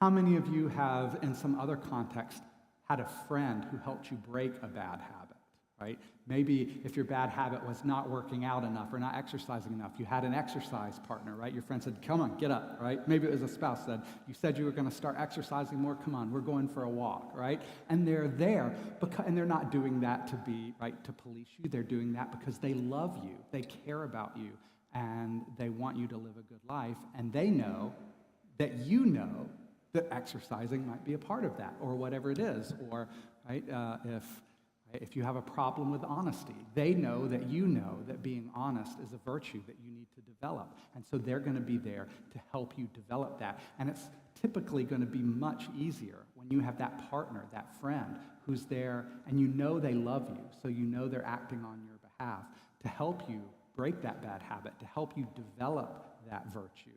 How many of you have, in some other context, had a friend who helped you break a bad habit, right? Maybe if your bad habit was not working out enough or not exercising enough, you had an exercise partner, right? Your friend said, come on, get up, right? Maybe it was a spouse said, you said you were going to start exercising more, come on, we're going for a walk, right? And they're there, and they're not doing that to be, right, to police you. They're doing that because they love you, they care about you, and they want you to live a good life, and they know that you know that exercising might be a part of that, or whatever it is, or, right, if you have a problem with honesty, they know that being honest is a virtue that you need to develop. And so they're going to be there to help you develop that. And it's typically going to be much easier when you have that partner, that friend, who's there and you know they love you, so you know they're acting on your behalf to help you break that bad habit, to help you develop that virtue.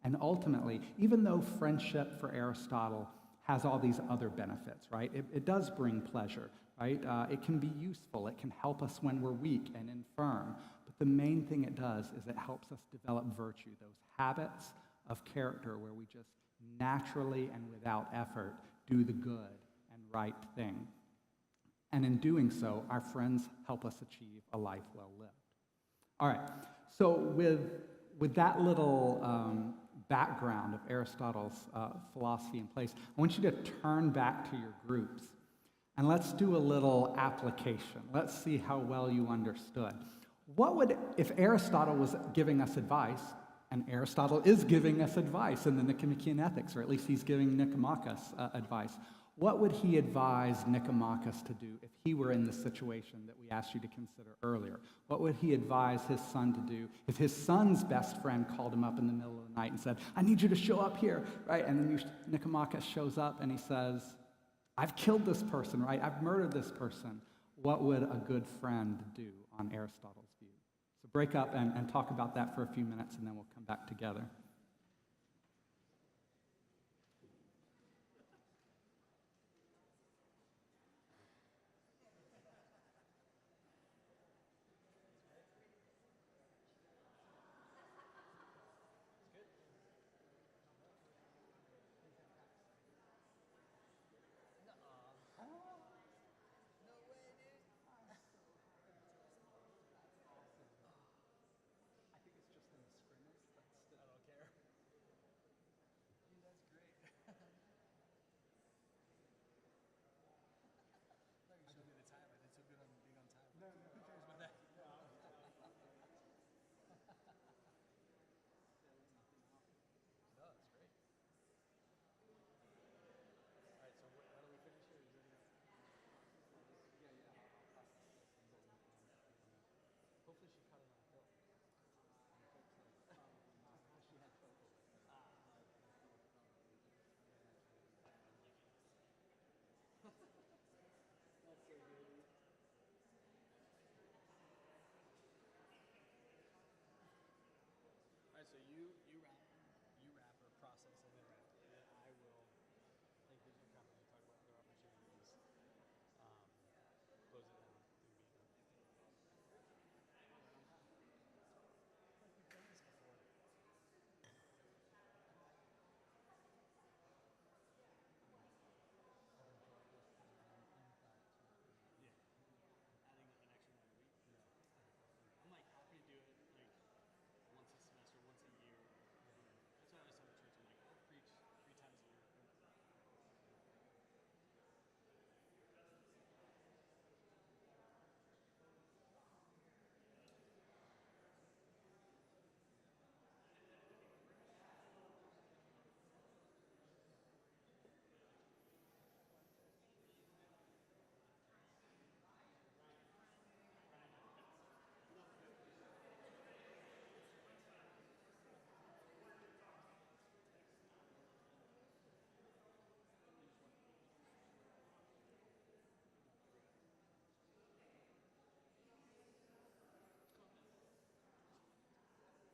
And ultimately, even though friendship for Aristotle has all these other benefits, right? It does bring pleasure, right? It can be useful. It can help us when we're weak and infirm. But the main thing it does is it helps us develop virtue, those habits of character where we just naturally and without effort do the good and right thing. And in doing so, our friends help us achieve a life well lived. All right, so with that little background of Aristotle's philosophy in place, I want you to turn back to your groups and let's do a little application. Let's see how well you understood. What would, if Aristotle was giving us advice, and Aristotle is giving us advice in the Nicomachean Ethics, or at least he's giving Nicomachus advice, what would he advise Nicomachus to do if he were in the situation that we asked you to consider earlier? What would he advise his son to do if his son's best friend called him up in the middle of the night and said, I need you to show up here, right? And then Nicomachus shows up and he says, I've killed this person, right? I've murdered this person. What would a good friend do on Aristotle's view? So break up and talk about that for a few minutes and then we'll come back together.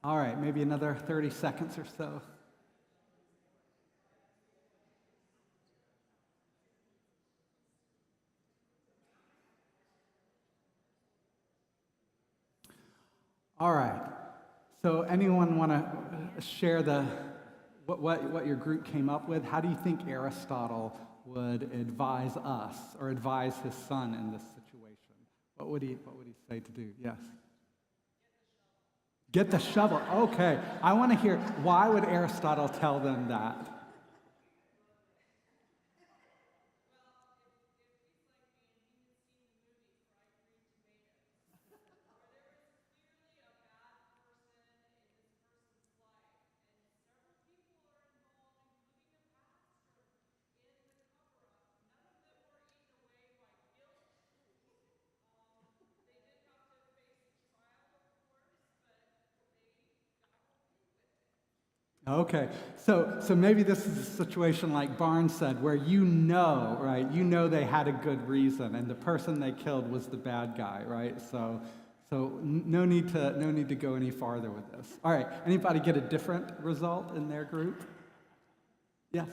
All right, maybe another 30 seconds or so. All right. So anyone want to share what your group came up with? How do you think Aristotle would advise us or advise his son in this situation? What would he say to do? Yes. Get the shovel. Okay. I want to hear, why would Aristotle tell them that? Okay, so maybe this is a situation like Barnes said, where right? You know they had a good reason, and the person they killed was the bad guy, right? So no need to go any farther with this. All right, anybody get a different result in their group? Yes.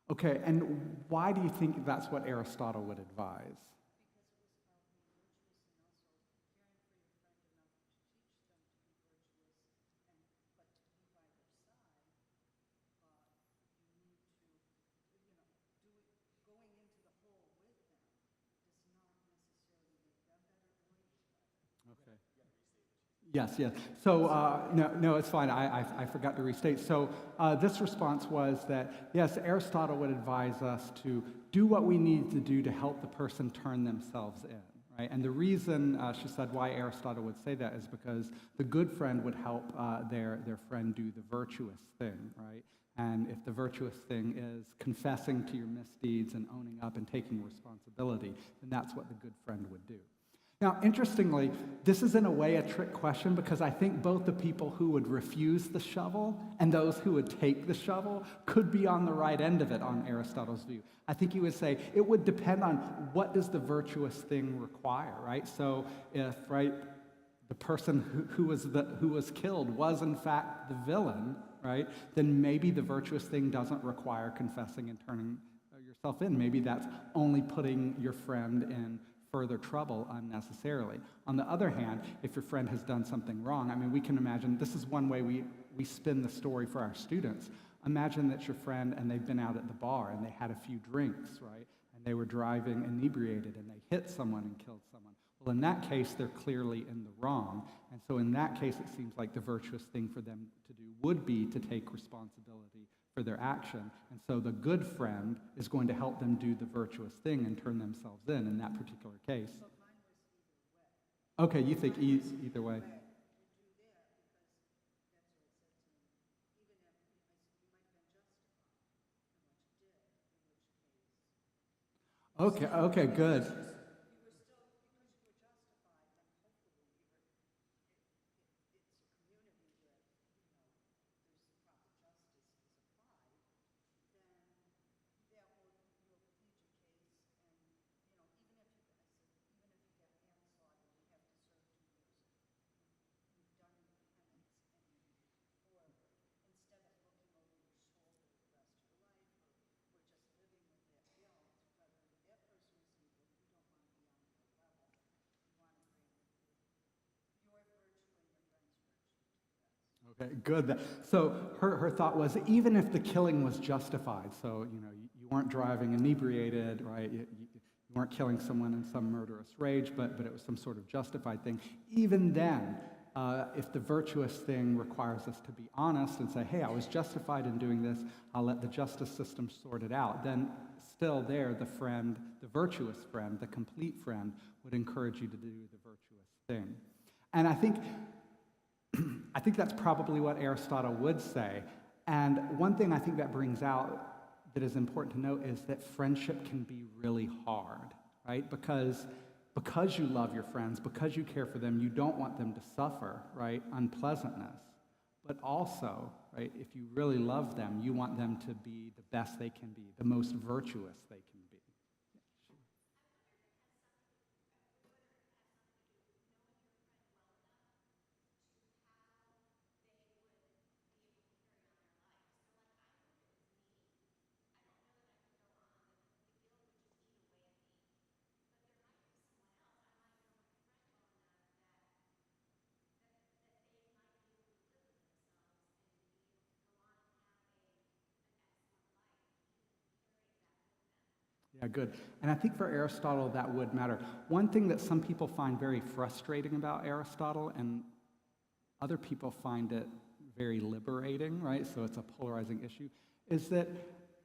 Okay, and why do you think that's what Aristotle would advise? Going into the hole with them does not necessarily make them better or you better. Okay. Yes. So, no, it's fine. I forgot to restate. So, this response was that, yes, Aristotle would advise us to do what we need to do to help the person turn themselves in, right? And the reason, she said, why Aristotle would say that is because the good friend would help their friend do the virtuous thing, right? And if the virtuous thing is confessing to your misdeeds and owning up and taking responsibility, then that's what the good friend would do. Now, interestingly, this is in a way a trick question because I think both the people who would refuse the shovel and those who would take the shovel could be on the right end of it on Aristotle's view. I think he would say it would depend on what does the virtuous thing require, right? So if, right, the person who was killed was in fact the villain, right, then maybe the virtuous thing doesn't require confessing and turning yourself in. Maybe that's only putting your friend in further trouble unnecessarily. On the other hand, if your friend has done something wrong, I mean, we can imagine, this is one way we spin the story for our students. Imagine that your friend, and they've been out at the bar, and they had a few drinks, right? And they were driving inebriated, and they hit someone and killed someone. Well, in that case, they're clearly in the wrong. And so in that case, it seems like the virtuous thing for them to do would be to take responsibility for their action. And so the good friend is going to help them do the virtuous thing and turn themselves in that particular case. Okay, you think either way. Okay, good. Okay, good. So her thought was, even if the killing was justified, so you weren't driving inebriated, right? You weren't killing someone in some murderous rage, but it was some sort of justified thing. Even then, if the virtuous thing requires us to be honest and say, hey, I was justified in doing this, I'll let the justice system sort it out, then still there, the friend, the virtuous friend, the complete friend, would encourage you to do the virtuous thing. And I think that's probably what Aristotle would say. And one thing I think that brings out that is important to note is that friendship can be really hard, right? Because you love your friends, because you care for them, you don't want them to suffer, right? Unpleasantness. but also, right, if you really love them, you want them to be the best they can be, the most virtuous they can be. Yeah, good. And I think for Aristotle, that would matter. One thing that some people find very frustrating about Aristotle, and other people find it very liberating, right? So it's a polarizing issue, is that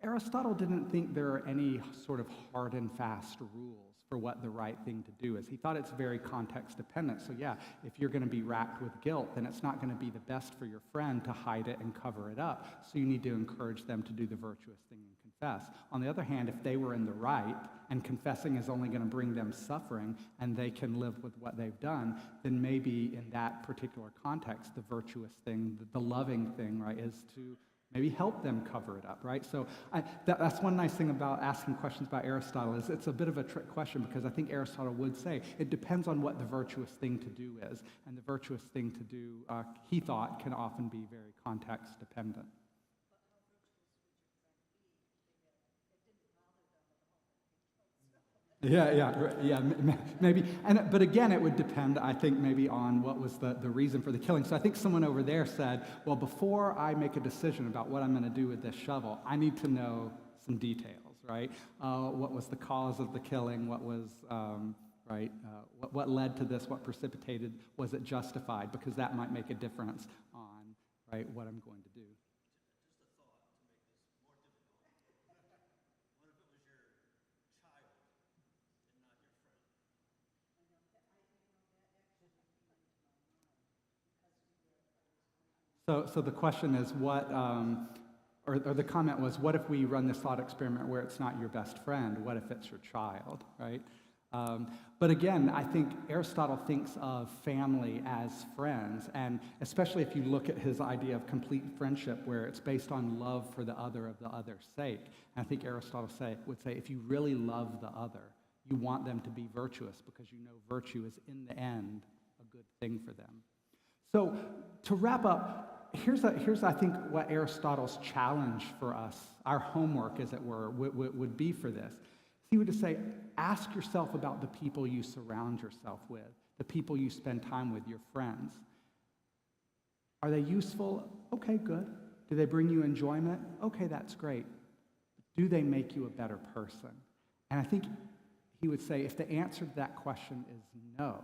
Aristotle didn't think there are any sort of hard and fast rules for what the right thing to do is. He thought it's very context dependent. So yeah, if you're going to be racked with guilt, then it's not going to be the best for your friend to hide it and cover it up. So you need to encourage them to do the virtuous thing and confess. On the other hand, if they were in the right and confessing is only going to bring them suffering and they can live with what they've done, then maybe in that particular context, the virtuous thing, the loving thing, right, is to maybe help them cover it up, right? So that's one nice thing about asking questions about Aristotle is it's a bit of a trick question because I think Aristotle would say it depends on what the virtuous thing to do is. And the virtuous thing to do, he thought, can often be very context dependent. Maybe. But again, it would depend, I think, maybe on what was the reason for the killing. So I think someone over there said, well, before I make a decision about what I'm going to do with this shovel, I need to know some details, right? What was the cause of the killing? What was, what led to this? What precipitated? Was it justified? Because that might make a difference on, right, what I'm going to do. So the question is or the comment was, what if we run this thought experiment where it's not your best friend? What if it's your child, right? But again, I think Aristotle thinks of family as friends, and especially if you look at his idea of complete friendship where it's based on love for the other of the other's sake. And I think Aristotle would say, if you really love the other, you want them to be virtuous because you know virtue is in the end a good thing for them. So to wrap up, here's I think what Aristotle's challenge for us, our homework as it were, would be for this. He would say, ask yourself about the people you surround yourself with, the people you spend time with, your friends. Are they useful? Okay, good. Do they bring you enjoyment? Okay, that's great. Do they make you a better person? And I think he would say, if the answer to that question is no,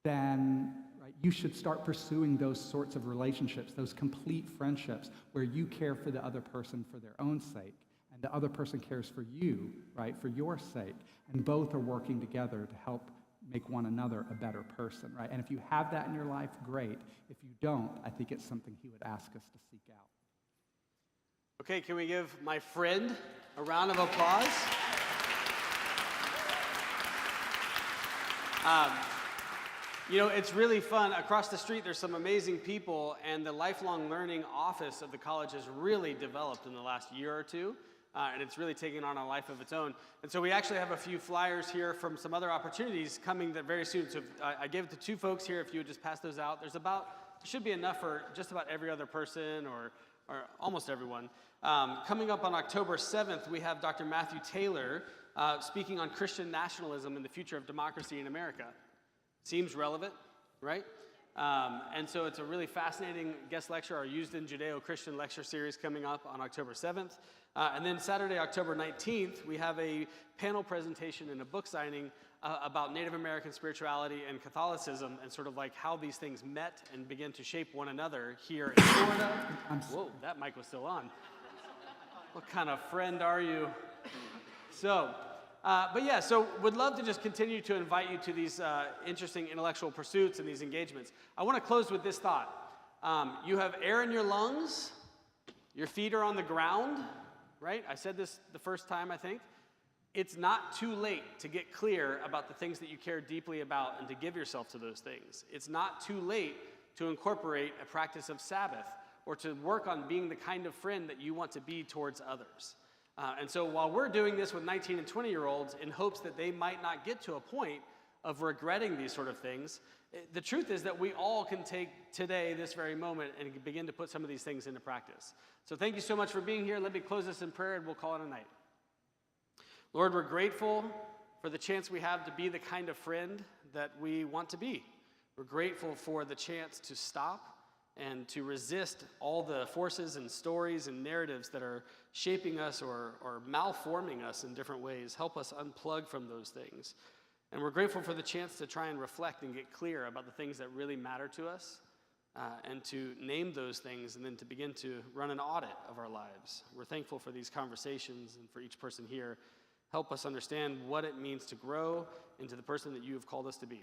then you should start pursuing those sorts of relationships, those complete friendships where you care for the other person for their own sake, and the other person cares for you, right, for your sake, and both are working together to help make one another a better person, right? And if you have that in your life, great. If you don't, I think it's something he would ask us to seek out. Okay, can we give my friend a round of applause? You know, it's really fun. Across the street, there's some amazing people, and the lifelong learning office of the college has really developed in the last year or two, and it's really taken on a life of its own. And so we actually have a few flyers here from some other opportunities coming very soon. So I gave it to two folks here. If you would just pass those out. There should be enough for just about every other person or almost everyone. Coming up on October 7th, we have Dr. Matthew Taylor speaking on Christian nationalism and the future of democracy in America. Seems relevant, right? And so it's a really fascinating guest lecture, our Used in Judeo-Christian lecture series coming up on October 7th. And then Saturday, October 19th, we have a panel presentation and a book signing about Native American spirituality and Catholicism and sort of like how these things met and began to shape one another here in Florida. Whoa, that mic was still on. What kind of friend are you? So would love to just continue to invite you to these interesting intellectual pursuits and these engagements. I want to close with this thought. You have air in your lungs, your feet are on the ground, right? I said this the first time, I think. It's not too late to get clear about the things that you care deeply about and to give yourself to those things. It's not too late to incorporate a practice of Sabbath or to work on being the kind of friend that you want to be towards others. And so while we're doing this with 19 and 20-year-olds in hopes that they might not get to a point of regretting these sort of things, the truth is that we all can take today, this very moment, and begin to put some of these things into practice. So thank you so much for being here. Let me close this in prayer, and we'll call it a night. Lord, we're grateful for the chance we have to be the kind of friend that we want to be. We're grateful for the chance to stop and to resist all the forces and stories and narratives that are shaping us or malforming us in different ways. Help us unplug from those things. And we're grateful for the chance to try and reflect and get clear about the things that really matter to us, and to name those things and then to begin to run an audit of our lives. We're thankful for these conversations and for each person here. Help us understand what it means to grow into the person that you have called us to be. In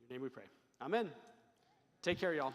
your name we pray. Amen. Take care, y'all.